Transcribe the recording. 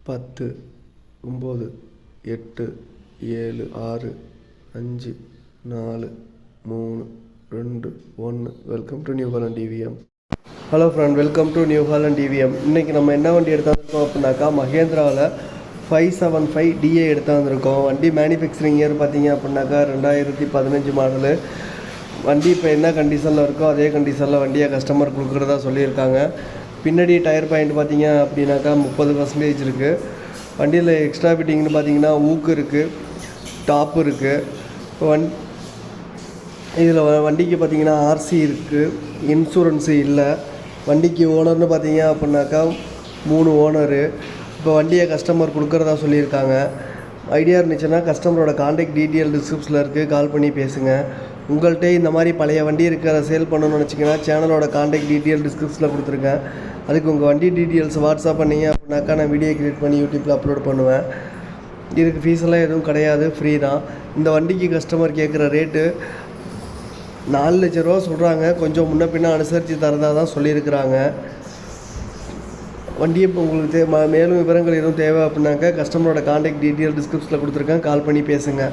10 9 8 7 6 5 4 3 2 1. Welcome to New Holland TVM. Hello friend, welcome to New Holland TVM. இன்றைக்கி நம்ம என்ன வண்டி எடுத்தாந்துருக்கோம் அப்படின்னாக்கா, மஹேந்திராவில் 575 DA எடுத்தாந்துருக்கோம். வண்டி மேனுஃபேக்சரிங் இயர் பார்த்தீங்க அப்படின்னாக்கா 2015 மாடலு. வண்டி இப்போ என்ன கண்டிஷனில் இருக்கோ அதே கண்டிஷனில் வண்டியை கஸ்டமர் கொடுக்குறதா சொல்லியிருக்காங்க. பின்னாடி டயர் பாயிண்ட் பார்த்தீங்க அப்படின்னாக்கா 30% இருக்குது. வண்டியில் எக்ஸ்ட்ரா ஃபிட்டிங்னு பார்த்தீங்கன்னா ஊக்கு இருக்குது, டாப்பு இருக்குது. இப்போ இதில் வண்டிக்கு பார்த்தீங்கன்னா RC இருக்குது, இன்சூரன்ஸு இல்லை. வண்டிக்கு ஓனர்னு பார்த்தீங்க அப்படின்னாக்கா 3 ஓனரு. இப்போ வண்டியை கஸ்டமர் கொடுக்குறதா சொல்லியிருக்காங்க. ஐடியா இருந்துச்சுன்னா கஸ்டமரோட கான்டாக்ட் டீட்டெயில் டிஸ்கிரிப்ஷனில் இருக்குது, கால் பண்ணி பேசுங்க. உங்கள்கிட்ட இந்த மாதிரி பழைய வண்டி இருக்கிற சேல் பண்ணணும்னு நினச்சிங்கன்னா சேனலோட கான்டாக்ட் டீட்டெயில் டிஸ்கிரிப்ஷனில் கொடுத்துருக்கேன். அதுக்கு உங்கள் வண்டி டீட்டெயில்ஸ் வாட்ஸ்அப் பண்ணிங்க அப்படின்னாக்கா நான் வீடியோ க்ரியேட் பண்ணி யூடியூப்பில் அப்லோட் பண்ணுவேன். இதுக்கு ஃபீஸெல்லாம் எதுவும் கிடையாது, ஃப்ரீ தான். இந்த வண்டிக்கு கஸ்டமர் கேட்குற ரேட்டு 4 லட்ச ரூபா சொல்கிறாங்க. கொஞ்சம் முன்ன பின்ன அனுசரித்து தரதாக தான் சொல்லியிருக்கிறாங்க. வண்டியை இப்போ உங்களுக்கு மேலும் விவரங்கள் எதுவும் தேவை அப்படின்னாக்கா கஸ்டமரோட கான்டாக்ட் டீட்டெயில் டிஸ்கிரிப்ஷனில் கொடுத்துருக்கேன், கால் பண்ணி பேசுங்க.